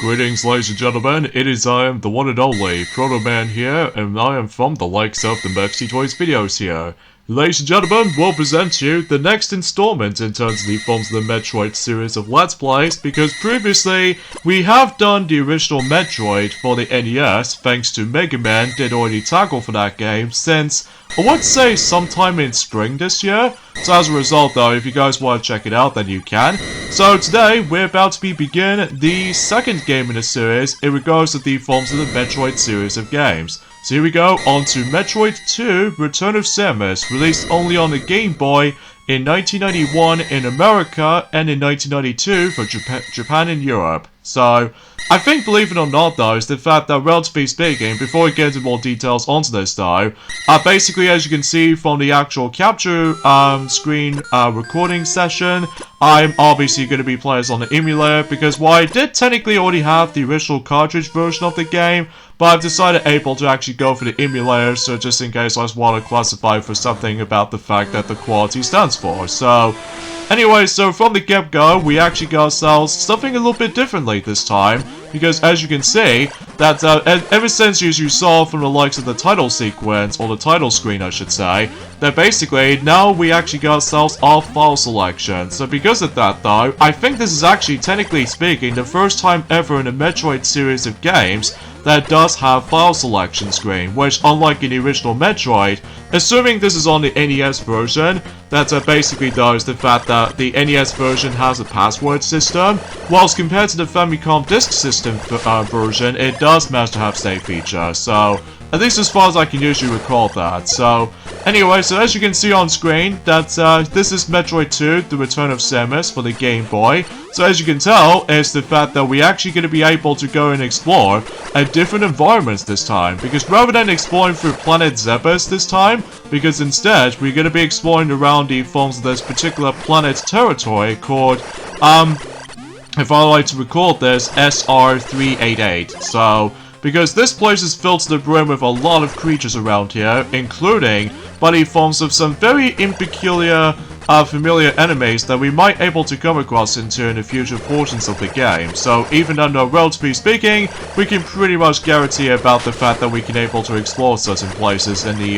Greetings, ladies and gentlemen, it is I am the one and only Proto Man here, and I am from the likes of the Mercy Toys videos here. Ladies and gentlemen, we'll present you the next installment in terms of the forms of the Metroid series of Let's Plays, because previously we have done the original Metroid for the NES, thanks to Mega Man did already tackle for that game since, I would say sometime in spring this year. So as a result though, if you guys want to check it out, then you can. So today, we're about to begin the second game in the series in regards to the forms of the Metroid series of games. So here we go, on to Metroid 2, Return of Samus, released only on the Game Boy in 1991 in America and in 1992 for Japan and Europe. So, I think, believe it or not though, is the fact that, relatively speaking, before we get into more details onto this though, basically as you can see from the actual capture screen recording session, I'm obviously going to be playing this on the emulator because while I did technically already have the original cartridge version of the game, but I've decided able to actually go for the emulator, so just in case I just want to classify for something about the fact that the quality stands for. So, anyway, so from the get-go, we actually got ourselves something a little bit differently this time, because as you can see, that ever since you saw from the likes of the title sequence, or the title screen I should say, that basically now we actually got ourselves our file selection. So because of that though, I think this is actually, technically speaking, the first time ever in the Metroid series of games that does have file selection screen, which unlike in the original Metroid, assuming this is on the NES version, that basically does the fact that the NES version has a password system, whilst compared to the Famicom Disk System version, it does manage to have save feature, so at least as far as I can usually recall that. So, anyway, so as you can see on screen, that this is Metroid 2, The Return of Samus for the Game Boy. So as you can tell, it's the fact that we're actually going to be able to go and explore different environments this time. Because rather than exploring through Planet Zebes this time, because instead, we're going to be exploring around the forms of this particular planet's territory called, if I like to recall this, SR388. So, because this place is filled to the brim with a lot of creatures around here, including buddy forms of some very peculiar, familiar enemies that we might able to come across in the future portions of the game. So even though, relatively speaking, we can pretty much guarantee about the fact that we can able to explore certain places in the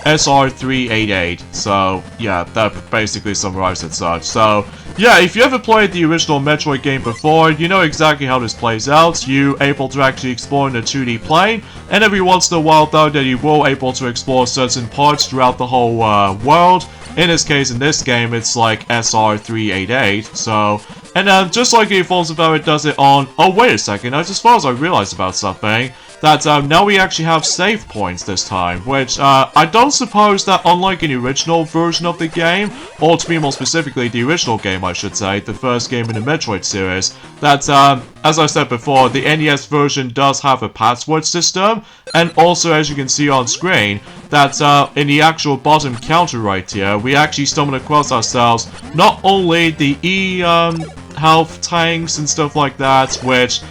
SR388. So yeah, that basically summarizes it such. So yeah, if you ever played the original Metroid game before, you know exactly how this plays out. You able to actually explore in the 2D plane, and every once in a while though that you will able to explore certain parts throughout the whole world. In this case, in this game, it's like SR388, so, and just like the Forms of Power does it on, oh wait a second, as far as I realized about something, that now we actually have save points this time, which I don't suppose that unlike in the original version of the game, or to be more specifically the original game I should say, the first game in the Metroid series, that as I said before, the NES version does have a password system, and also as you can see on screen, that in the actual bottom counter right here, we actually stumbled across ourselves not only the health tanks and stuff like that, which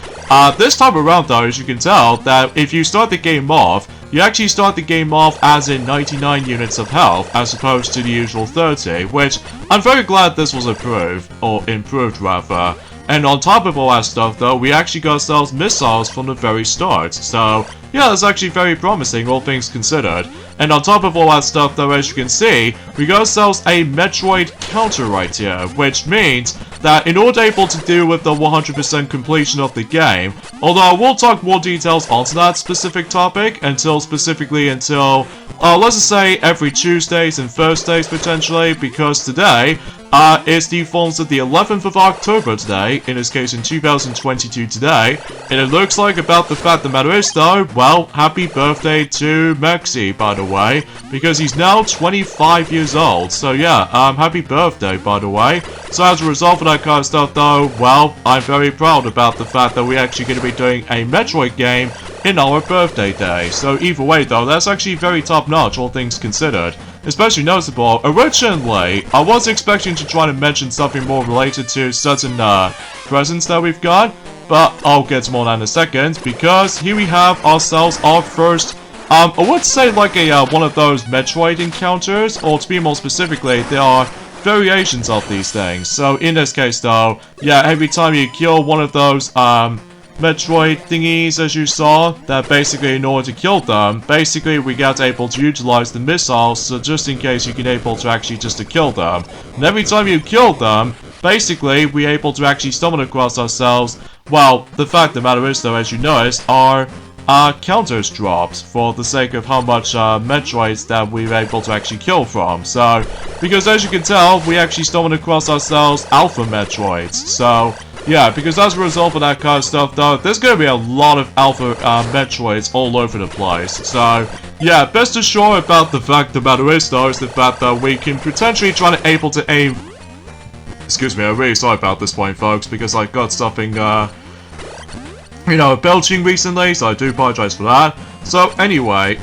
this time around though, as you can tell, that if you start the game off, you actually start the game off as in 99 units of health, as opposed to the usual 30, which I'm very glad this was improved rather. And on top of all that stuff though, we actually got ourselves missiles from the very start, so yeah, that's actually very promising, all things considered. And on top of all that stuff though, as you can see, we got ourselves a Metroid Counter right here, which means that in order able to deal with the 100% completion of the game, although I will talk more details onto that specific topic specifically until, let's just say every Tuesdays and Thursdays potentially, because today, is the forms of the 11th of October today, in this case in 2022 today, and it looks like about the fact the matter is though, well, happy birthday to Mexi, by the way, because he's now 25 years old, so yeah, happy birthday, by the way. So as a result of that kind of stuff though, well, I'm very proud about the fact that we're actually going to be doing a Metroid game in our birthday day. So either way though, that's actually very top notch, all things considered. Especially noticeable, originally, I was expecting to try to mention something more related to certain presents that we've got, but I'll get to more on that in a second, because here we have ourselves our first, I would say like a one of those Metroid encounters, or to be more specifically, there are variations of these things. So in this case though, yeah, every time you kill one of those Metroid thingies, as you saw, that basically in order to kill them, basically we get able to utilize the missiles, so just in case you can able to actually just to kill them. And every time you kill them, basically we're able to actually stumble across ourselves. Well, the fact of the matter is though, as you noticed, our counters dropped for the sake of how much Metroids that we were able to actually kill from. So, because as you can tell, we actually stumbled across ourselves Alpha Metroids. So, yeah, because as a result of that kind of stuff though, there's going to be a lot of Alpha Metroids all over the place. So, yeah, best assured about the fact of the matter is though, is the fact that we can potentially try to able to aim... Excuse me, I'm really sorry about this point, folks, because I got something, belching recently, so I do apologize for that. So anyway,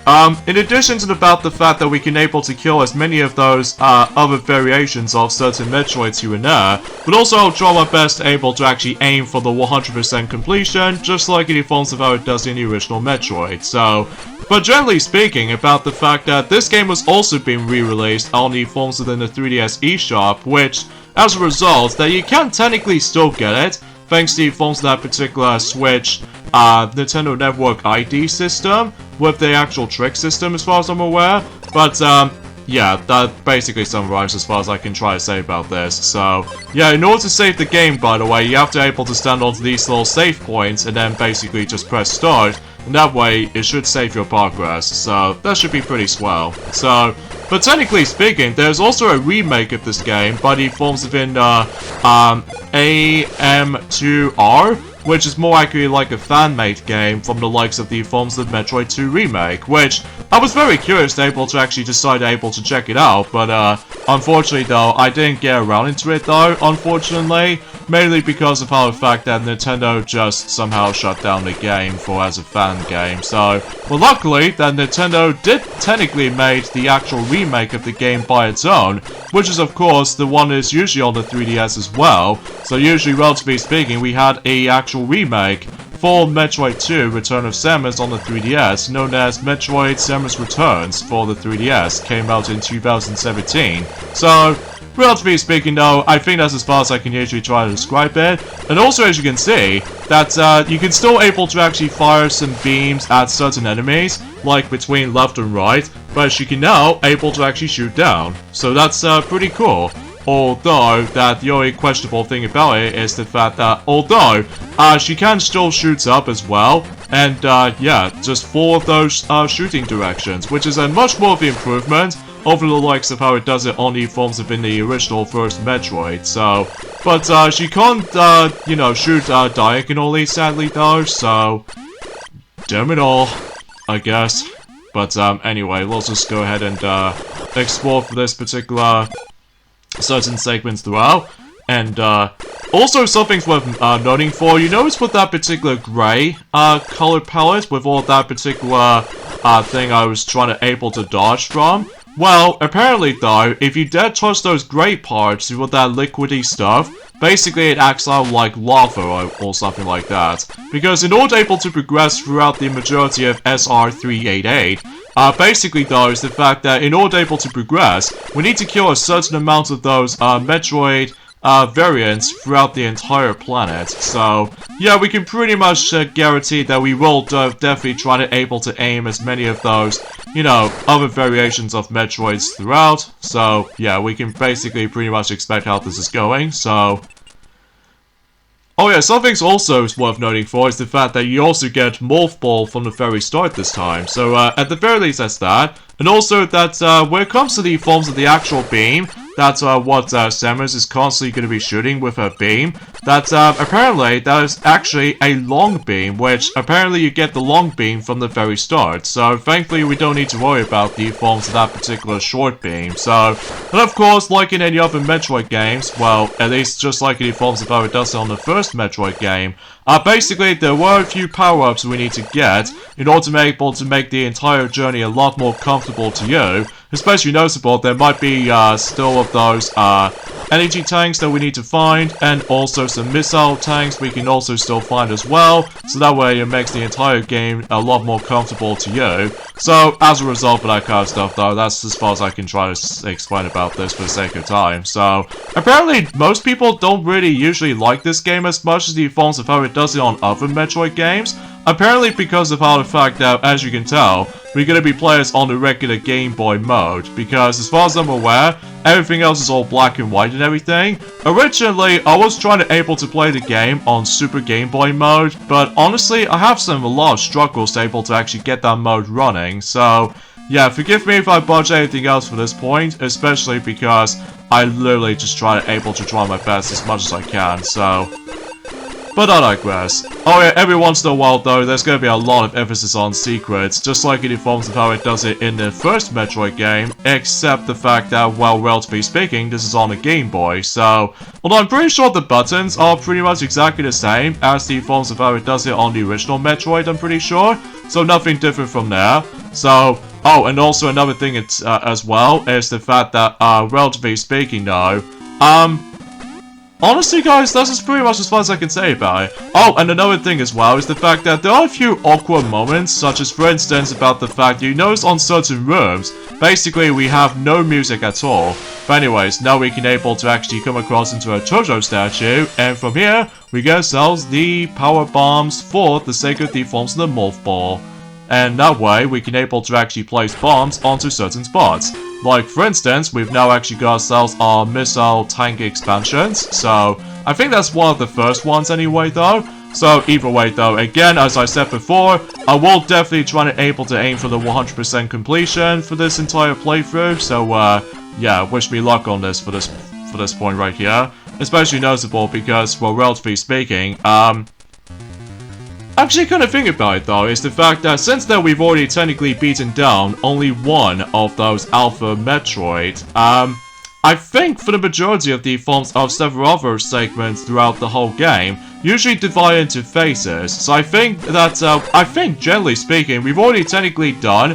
in addition to the fact that we can able to kill as many of those other variations of certain Metroids here and there, but also I'll try my best able to actually aim for the 100% completion, just like in the forms of how it does in the original Metroid. So, but generally speaking, about the fact that this game was also being re-released on the forms within the 3DS eShop, which, as a result, that you can technically still get it, thanks to the forms of that particular Switch Nintendo Network ID system, with the actual trick system as far as I'm aware. But, yeah, that basically summarizes as far as I can try to say about this. So, yeah, in order to save the game, by the way, you have to be able to stand onto these little save points and then basically just press start, and that way it should save your progress. So, that should be pretty swell. So, but technically speaking, there's also a remake of this game by the forms within AM2R, which is more accurately like a fan-made game from the likes of the forms of Metroid 2 Remake, which I was very curious able to actually decide able to check it out, but unfortunately though, I didn't get around into it though, unfortunately, mainly because of how the fact that Nintendo just somehow shut down the game for as a fan game. So, well, luckily that Nintendo did technically made the actual remake of the game by its own, which is of course the one that's usually on the 3DS as well. So usually, relatively speaking, we had a actual remake for Metroid 2 Return of Samus on the 3DS, known as Metroid Samus Returns for the 3DS, came out in 2017. So, relatively speaking though, I think that's as far as I can usually try to describe it. And also, as you can see, that you can still able to actually fire some beams at certain enemies, like between left and right, but you can now able to actually shoot down. So that's pretty cool. Although, that the only questionable thing about it is the fact that, although, she can still shoot up as well, and, yeah, just 4 of those, shooting directions, which is a much more of an improvement over the likes of how it does it on the forms within the original first Metroid, so, but, she can't, shoot, diagonally, sadly, though, so, damn it all, I guess. But, anyway, let's just go ahead and, explore for this particular certain segments throughout. And also something's worth noting for, you notice with that particular grey color palette, with all that particular thing I was trying to able to dodge from? Well, apparently though, if you dare touch those grey parts with that liquidy stuff, basically it acts out like lava or something like that. Because in order able to progress throughout the majority of SR388, basically though, is the fact that in order able to progress, we need to kill a certain amount of those Metroid variants throughout the entire planet. So, yeah, we can pretty much guarantee that we will definitely try to able to aim as many of those, other variations of Metroids throughout. So, yeah, we can basically pretty much expect how this is going, so... Oh yeah, something's also worth noting for is the fact that you also get Morph Ball from the very start this time. So, at the very least, that's that. And also that, when it comes to the forms of the actual beam, that's what Samus is constantly going to be shooting with her beam. That apparently that is actually a long beam, which apparently you get the long beam from the very start. So thankfully we don't need to worry about the forms of that particular short beam. So, and of course, like in any other Metroid games, well, at least just like in the forms of how it does on the first Metroid game, basically there were a few power-ups we need to get in order to be able to make the entire journey a lot more comfortable to you. Especially noticeable, there might be still of those energy tanks that we need to find, and also some missile tanks we can also still find as well, so that way it makes the entire game a lot more comfortable to you. So, as a result of that kind of stuff though, that's as far as I can try to explain about this for the sake of time. So, apparently most people don't really usually like this game as much as the forms of how it does it on other Metroid games. Apparently because of how the fact that, as you can tell, we're going to be players on the regular Game Boy mode, because as far as I'm aware, everything else is all black and white and everything. Originally, I was trying to able to play the game on Super Game Boy mode, but honestly, I have a lot of struggles able to actually get that mode running, so yeah, forgive me if I budge anything else for this point, especially because I literally just able to try my best as much as I can, so but I digress. Oh yeah, every once in a while though, there's going to be a lot of emphasis on secrets, just like in the forms of how it does it in the first Metroid game, except the fact that, well, relatively speaking, this is on a Game Boy, so although I'm pretty sure the buttons are pretty much exactly the same as the forms of how it does it on the original Metroid, I'm pretty sure, so nothing different from there. So, oh, and also another thing as well is the fact that, relatively speaking though, honestly guys, that's just pretty much as far as I can say about it. Oh, and another thing as well is the fact that there are a few awkward moments, such as for instance about the fact you notice on certain rooms, basically we have no music at all. But anyways, now we can able to actually come across into a Jojo statue, and from here, we get ourselves the power bombs for the sake of the forms of the Morph Ball. And that way, we can able to actually place bombs onto certain spots. Like, for instance, we've now actually got ourselves our missile tank expansions, so I think that's one of the first ones anyway, though. So, either way, though, again, as I said before, I will definitely try to able to aim for the 100% completion for this entire playthrough, so, yeah, wish me luck on this for this point right here. Especially noticeable because, well, relatively speaking, actually, kind of think about it though, is the fact that since then we've already technically beaten down only one of those Alpha Metroid, I think for the majority of the forms of several other segments throughout the whole game, usually divide into phases. So I think that, generally speaking, we've already technically done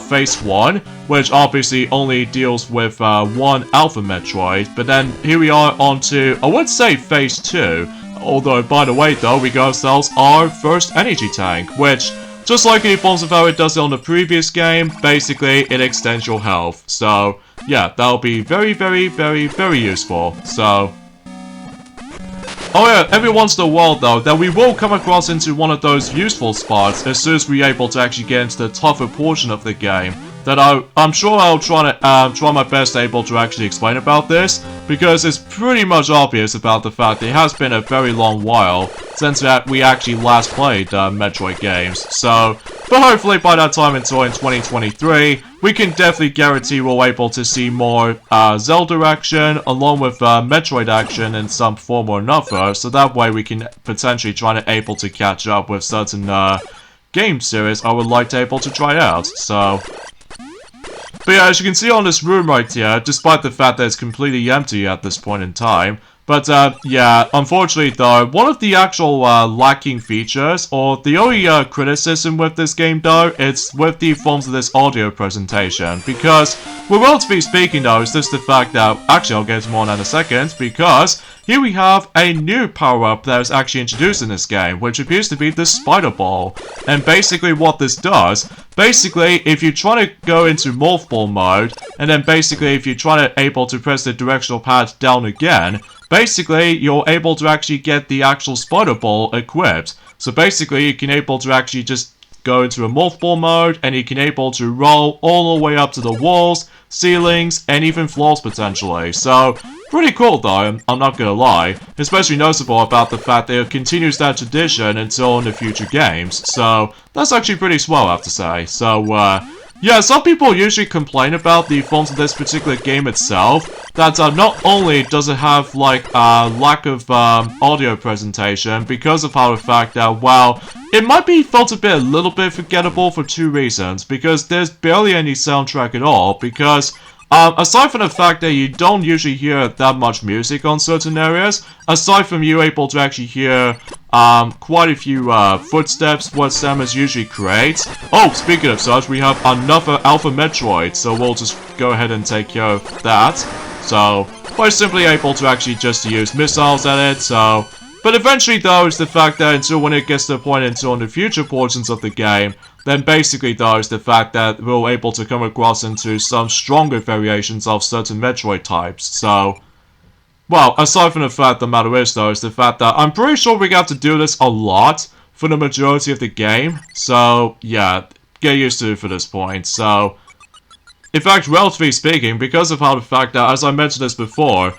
Phase 1, which obviously only deals with one Alpha Metroid, but then here we are on to, I would say, Phase 2. Although, by the way, though, we got ourselves our first energy tank, which, just like in the forms of how it does it on the previous game, basically, it extends your health. So, yeah, that'll be very, very, very, very useful. So, oh yeah, every once in a while, though, that we will come across into one of those useful spots as soon as we're able to actually get into the tougher portion of the game. That I'm sure I'll try my best able to actually explain about this, because it's pretty much obvious about the fact that it has been a very long while since we actually last played Metroid games. So, but hopefully by that time until in 2023, we can definitely guarantee we're able to see more Zelda action along with Metroid action in some form or another, so that way we can potentially try to able to catch up with certain game series I would like to able to try out. So, but yeah, as you can see on this room right here, despite the fact that it's completely empty at this point in time, but yeah, unfortunately though, one of the actual lacking features, or the only criticism with this game though, it's with the forms of this audio presentation, because, well, relatively speaking though, it's just the fact that, actually I'll get to more in a second, because here we have a new power-up that is actually introduced in this game, which appears to be the Spider Ball. And basically what this does, basically if you try to go into Morph Ball mode, and then basically if you try to able to press the directional pad down again, basically you're able to actually get the actual Spider Ball equipped. So basically you can able to actually just go into a Morph Ball mode, and you can able to roll all the way up to the walls, ceilings, and even floors potentially. So, pretty cool though, I'm not gonna lie. Especially noticeable about the fact that it continues that tradition until in the future games. So, that's actually pretty swell, I have to say. So, yeah, some people usually complain about the forms of this particular game itself, that not only does it have, like, lack of audio presentation because of how the fact that, well, it might be felt a little bit forgettable for two reasons, because there's barely any soundtrack at all, because aside from the fact that you don't usually hear that much music on certain areas, aside from you able to actually hear quite a few footsteps what Samus usually creates. Oh, speaking of such, we have another Alpha Metroid, so we'll just go ahead and take care of that. So, we're simply able to actually just use missiles at it, so... But eventually though, it's the fact that until when it gets to the point until in the future portions of the game, then basically though, it's the fact that we're able to come across into some stronger variations of certain Metroid types, so... well, aside from the fact the matter is, though, is the fact that I'm pretty sure we have to do this a lot for the majority of the game. So, yeah, get used to it for this point. So, in fact, relatively speaking, because of how the fact that, as I mentioned this before,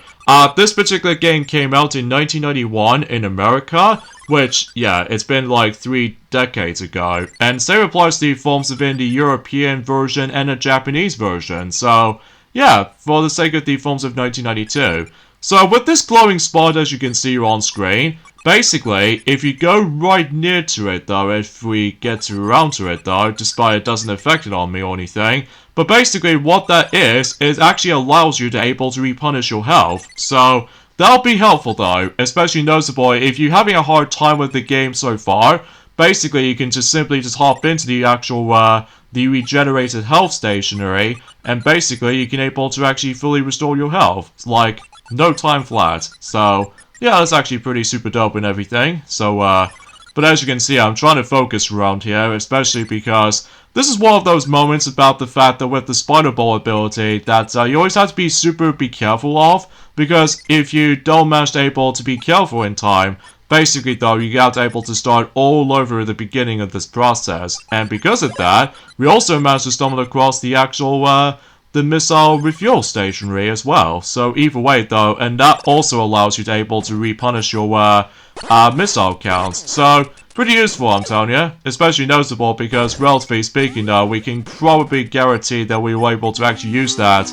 this particular game came out in 1991 in America, which, yeah, it's been like 3 decades ago. And same applies to the forms within the European version and the Japanese version. So, yeah, for the sake of the forms of 1992. So, with this glowing spot, as you can see on screen, basically, if you go right near to it, though, if we get around to it, though, despite it doesn't affect it on me or anything, but basically what that is actually allows you to able to replenish your health. So, that'll be helpful, though, especially noticeable if you're having a hard time with the game so far. Basically, you can just simply hop into the actual, the regenerated health stationery, and basically you can able to actually fully restore your health. It's like, no time flat. So, yeah, that's actually pretty super dope and everything. So, but as you can see, I'm trying to focus around here, especially because this is one of those moments about the fact that with the Spider Ball ability that you always have to be careful of, because if you don't manage to able to be careful in time, basically though, you got able to start all over at the beginning of this process. And because of that, we also managed to stumble across the actual, the missile refuel stationery as well. So either way though, and that also allows you to able to repunish your missile counts. So pretty useful, I'm telling you. Especially noticeable because relatively speaking though, we can probably guarantee that we were able to actually use that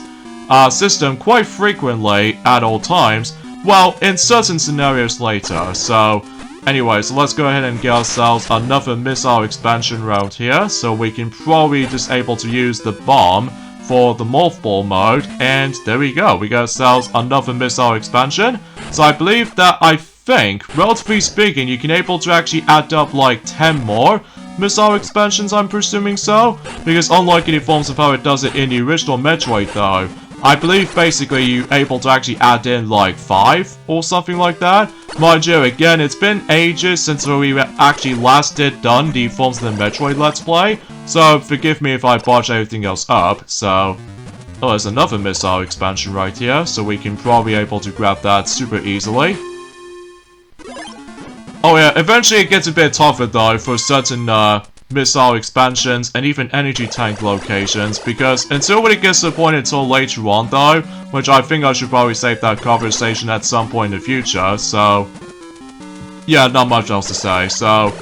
system quite frequently at all times. Well, in certain scenarios later. So anyway, so let's go ahead and get ourselves another missile expansion round here. So we can probably just able to use the bomb for the Morph Ball mode, and there we go, we got ourselves another missile expansion. So I believe that, I think, relatively speaking, you can able to actually add up like 10 more missile expansions, I'm presuming so, because unlike in the forms of how it does it in the original Metroid though, I believe basically you're able to actually add in like 5 or something like that. Mind you, again, it's been ages since we actually last done the forms of the Metroid Let's Play, so forgive me if I botch everything else up. So, oh, there's another missile expansion right here, so we can probably able to grab that super easily. Oh yeah, eventually it gets a bit tougher though for certain missile expansions and even energy tank locations, because until when it gets to the point until later on though, which I think I should probably save that conversation at some point in the future, so yeah, not much else to say. So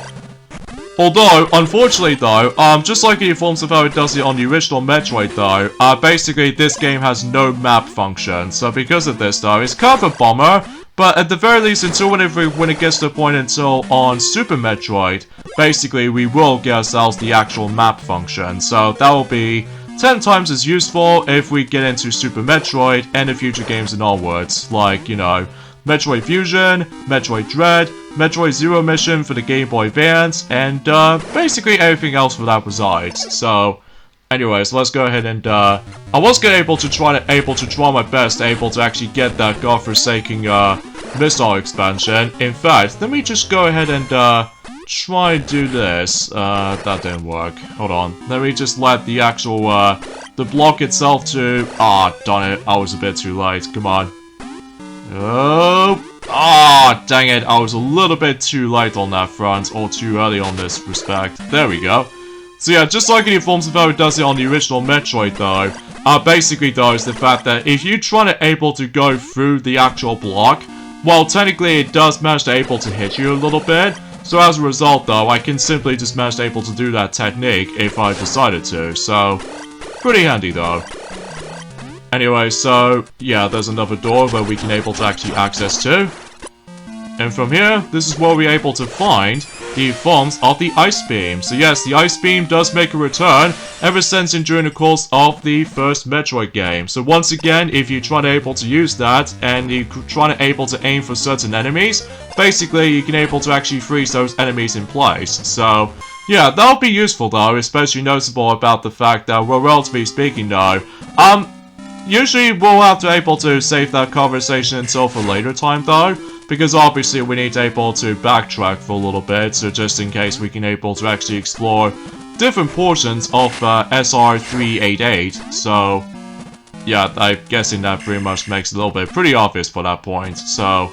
although, unfortunately though, just like in the forms of how it does it on the original Metroid though, basically this game has no map function, so because of this though, it's kind of a bummer. But at the very least, until when it gets to the point until on Super Metroid, basically we will get ourselves the actual map function. So that will be 10 times as useful if we get into Super Metroid and the future games and onwards. Like, you know, Metroid Fusion, Metroid Dread, Metroid Zero Mission for the Game Boy Advance, and basically everything else for that resides. So anyways, let's go ahead and, I was able to try my best to actually get that godforsaken, missile expansion. In fact, let me just go ahead and, try and do this. That didn't work. Hold on. Let me just let the actual, the block itself to, darn it, I was a bit too late. Come on. Oh, dang it, I was a little bit too late on that front, or too early on this respect. There we go. So yeah, just like in the forms of how it does it on the original Metroid though, basically though is the fact that if you try to able to go through the actual block, well technically it does manage to able to hit you a little bit, so as a result though, I can simply just manage to able to do that technique if I decided to, so pretty handy though. Anyway, so yeah, there's another door where we can able to actually access to. And from here, this is where we're able to find the forms of the Ice Beam. So yes, the Ice Beam does make a return ever since and during the course of the first Metroid game. So once again, if you try to able to use that, and you try to able to aim for certain enemies, basically you can able to actually freeze those enemies in place. So yeah, that'll be useful though, especially noticeable about the fact that, well, relatively speaking though, usually we'll have to able to save that conversation until for later time though, because obviously we need to able to backtrack for a little bit, so just in case we can able to actually explore different portions of SR388. So yeah, I'm guessing that pretty much makes it a little bit pretty obvious for that point, so...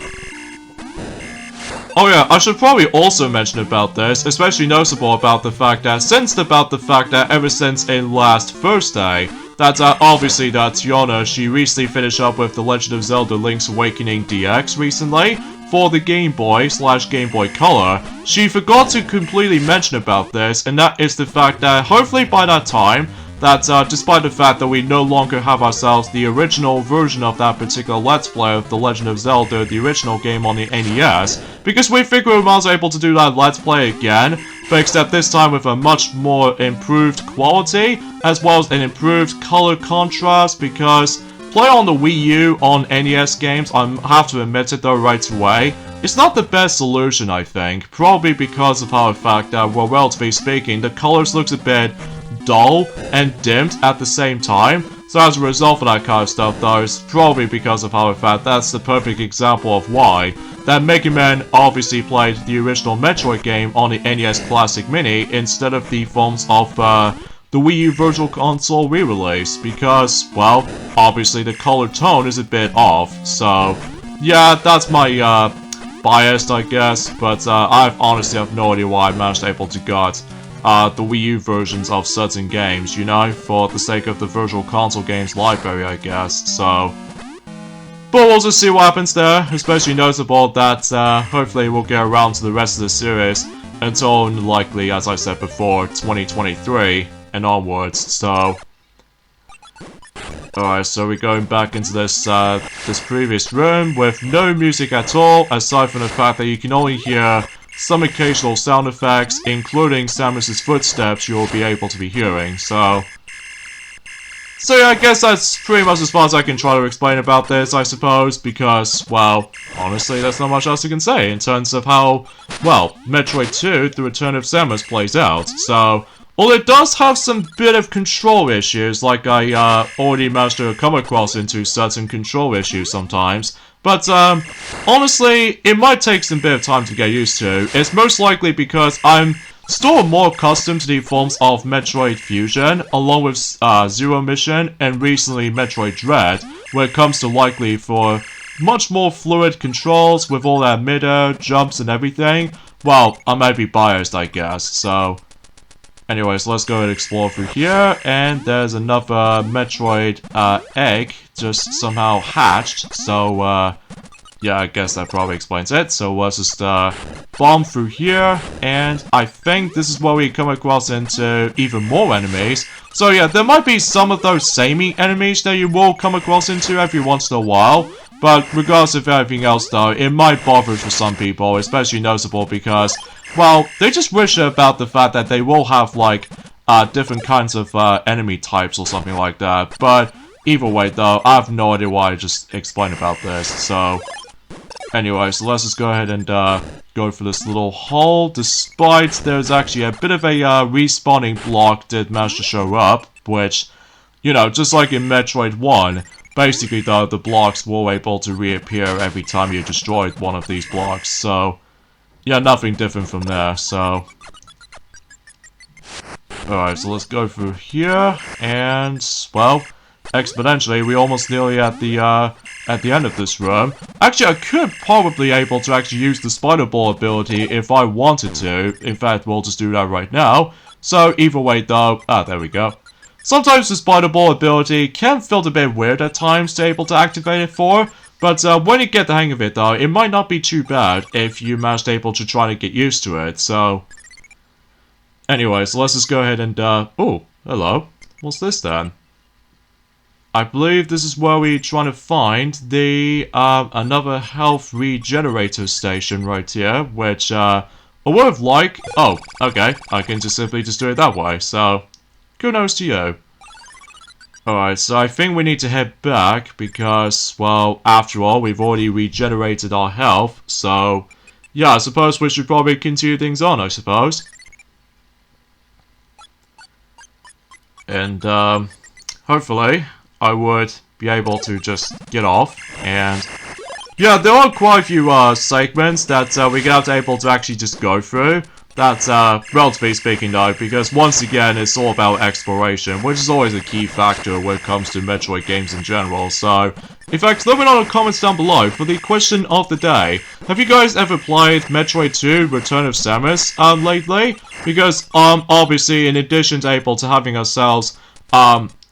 Oh yeah, I should probably also mention about this, especially noticeable about the fact that ever since in last Thursday, that obviously that Tiana, she recently finished up with The Legend of Zelda Link's Awakening DX recently, for the Game Boy / Game Boy Color. She forgot to completely mention about this, and that is the fact that hopefully by that time, that despite the fact that we no longer have ourselves the original version of that particular Let's Play of The Legend of Zelda, the original game on the NES, because we figure we might as well able to do that Let's Play again, but except this time with a much more improved quality, as well as an improved color contrast, because play on the Wii U on NES games, I have to admit it though right away, it's not the best solution I think, probably because of how the fact that, well, relatively speaking, the colors looks a bit dull and dimmed at the same time. So as a result of that kind of stuff though, it's probably because of how in fact that's the perfect example of why that Mega Man obviously played the original Metroid game on the NES Classic Mini instead of the forms of the Wii U Virtual Console re-release, because, well, obviously the color tone is a bit off. So yeah, that's my bias I guess, but I honestly have no idea why I managed able to get the Wii U versions of certain games, you know, for the sake of the Virtual Console games library, I guess, so... But we'll just see what happens there, especially noticeable that hopefully we'll get around to the rest of the series until, likely, as I said before, 2023 and onwards, so... Alright, so we're going back into this this previous room with no music at all, aside from the fact that you can only hear some occasional sound effects, including Samus's footsteps you'll be able to be hearing, so yeah, I guess that's pretty much as far as I can try to explain about this, I suppose, because, well, honestly, there's not much else I can say in terms of how, well, Metroid 2, The Return of Samus plays out, so, well, it does have some bit of control issues, like I already managed to come across into certain control issues sometimes, but, honestly, it might take some bit of time to get used to. It's most likely because I'm still more accustomed to the forms of Metroid Fusion, along with Zero Mission, and recently Metroid Dread, when it comes to likely for much more fluid controls with all that mid-air, jumps and everything. Well, I might be biased, I guess, so... Anyways, let's go and explore through here, and there's another Metroid egg just somehow hatched, so yeah, I guess that probably explains it. So let's just bomb through here, and I think this is where we come across into even more enemies. So yeah, there might be some of those samey enemies that you will come across into every once in a while, but regardless of everything else though, it might bother for some people, especially noticeable because, well, they just wish about the fact that they will have, like, different kinds of enemy types or something like that. But either way, though, I have no idea why I just explained about this. So, anyway, so let's just go ahead and go for this little hole. Despite there's actually a bit of a respawning block that managed to show up, which, you know, just like in Metroid 1, basically, though, the blocks were able to reappear every time you destroyed one of these blocks. So... yeah, nothing different from there, so... Alright, so let's go through here, and, well, exponentially, we're almost nearly at the end of this room. Actually, I could probably able to actually use the Spider Ball ability if I wanted to. In fact, we'll just do that right now. So, either way, though... there we go. Sometimes the Spider Ball ability can feel a bit weird at times to able to activate it for, but when you get the hang of it though, it might not be too bad if you managed able to try to get used to it, so... Anyway, so let's just go ahead and, oh, hello. What's this then? I believe this is where we're trying to find the, another health regenerator station right here, which, a word of like... oh, okay, I can just simply just do it that way, so... kudos to you. Alright, so I think we need to head back because, well, after all, we've already regenerated our health, so... yeah, I suppose we should probably continue things on, I suppose. And, hopefully, I would be able to just get off, and... yeah, there are quite a few, segments that we're going to be able to actually just go through, That's, relatively speaking though, because once again, it's all about exploration, which is always a key factor when it comes to Metroid games in general, so... In fact, let me know in the comments down below for the question of the day. Have you guys ever played Metroid 2 Return of Samus, lately? Because, obviously, in addition to able to having ourselves,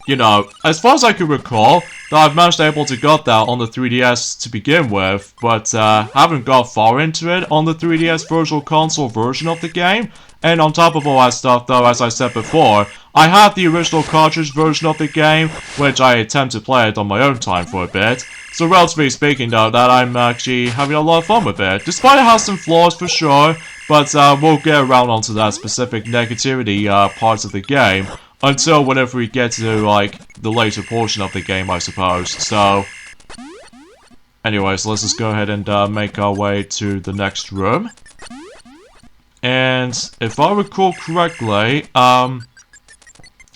you know, as far as I can recall, that I've managed to able to got that on the 3DS to begin with, but haven't got far into it on the 3DS Virtual Console version of the game. And on top of all that stuff though, as I said before, I have the original cartridge version of the game, which I attempt to play it on my own time for a bit. So relatively speaking though, that I'm actually having a lot of fun with it. Despite it has some flaws for sure, but we'll get around onto that specific negativity parts of the game. Until whenever we get to, like, the later portion of the game, I suppose. So, anyways, let's just go ahead and make our way to the next room. And if I recall correctly,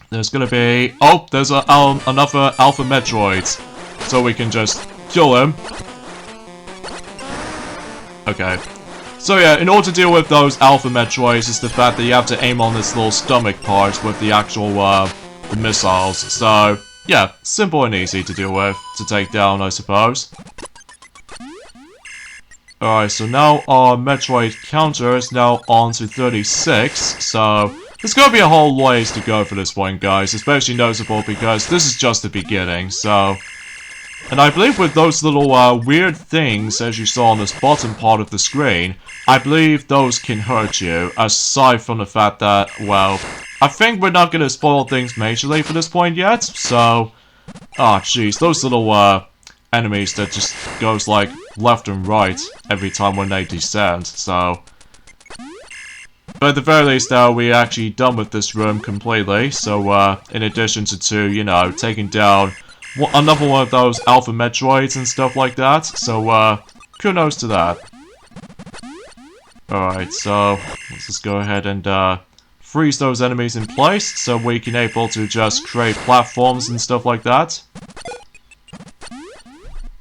there's gonna be... Oh, there's another Alpha Metroid. So we can just kill him. Okay. So yeah, in order to deal with those Alpha Metroids, is the fact that you have to aim on this little stomach part with the actual, the missiles. So, yeah, simple and easy to deal with, to take down, I suppose. Alright, so now our Metroid Counter is now on to 36, so... There's gonna be a whole ways to go for this one, guys, especially noticeable because this is just the beginning, so... And I believe with those little weird things, as you saw on this bottom part of the screen, I believe those can hurt you, aside from the fact that, well, I think we're not going to spoil things majorly for this point yet, so... Ah, jeez, those little enemies that just goes like left and right every time when they descend, so... But at the very least, though, we're actually done with this room completely, so in addition to, you know, taking down... another one of those Alpha Metroids and stuff like that, so, kudos to that. Alright, so, let's just go ahead and, freeze those enemies in place, so we can able to just create platforms and stuff like that.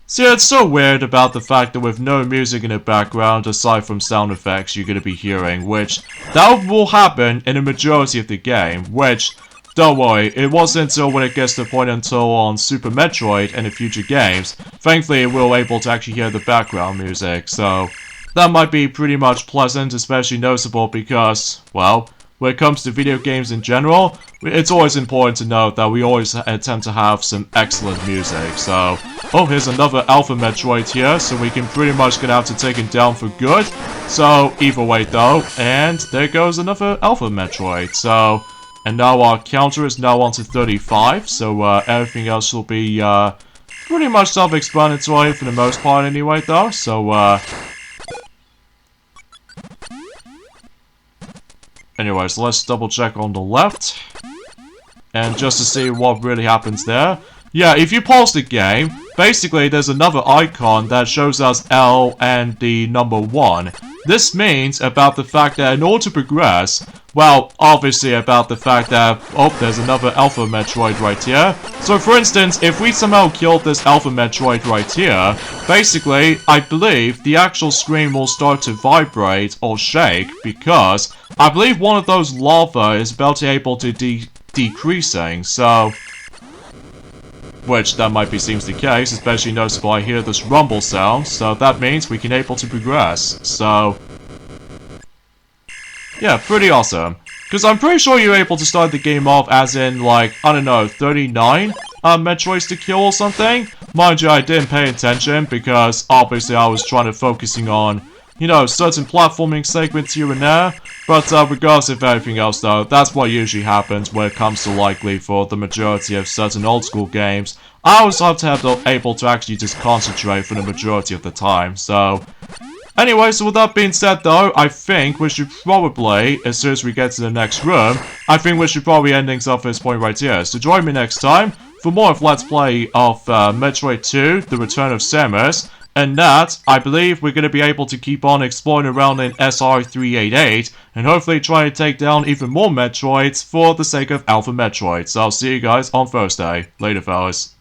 So yeah, it's so weird about the fact that with no music in the background, aside from sound effects you're gonna be hearing, which, that will happen in a majority of the game, which... Don't worry, it wasn't until when it gets to the point until on Super Metroid and the future games, thankfully we're able to actually hear the background music, so that might be pretty much pleasant, especially noticeable because, well, when it comes to video games in general, it's always important to note that we always attempt to have some excellent music, so... Oh, here's another Alpha Metroid here, so we can pretty much get out to take him down for good, so either way though, and there goes another Alpha Metroid, so... And now our counter is now on to 35, so everything else will be pretty much self-explanatory for the most part anyway though, so anyways, let's double check on the left. And just to see what really happens there. Yeah, if you pause the game, basically there's another icon that shows us L and the number 1. This means about the fact that in order to progress, well, obviously about the fact that, oh, there's another Alpha Metroid right here. So for instance, if we somehow killed this Alpha Metroid right here, basically, I believe the actual screen will start to vibrate or shake because I believe one of those lava is about to be able to decreasing, so... Which, that might be seems the case, especially noticeable I hear this rumble sound, so that means we can able to progress, so... Yeah, pretty awesome. Because I'm pretty sure you're able to start the game off as in, like, I don't know, 39 Metroids to kill or something? Mind you, I didn't pay attention, because obviously I was trying to focusing on, you know, certain platforming segments here and there. But regardless of everything else though, that's what usually happens when it comes to likely for the majority of certain old school games. I always have to have able to actually just concentrate for the majority of the time, so... Anyway, so with that being said though, I think we should probably, as soon as we get to the next room, I think we should probably end things off at this point right here. So join me next time for more of Let's Play of Metroid 2, The Return of Samus. And that, I believe we're going to be able to keep on exploring around in SR388, and hopefully try to take down even more Metroids for the sake of Alpha Metroid. So I'll see you guys on Thursday. Later, fellas.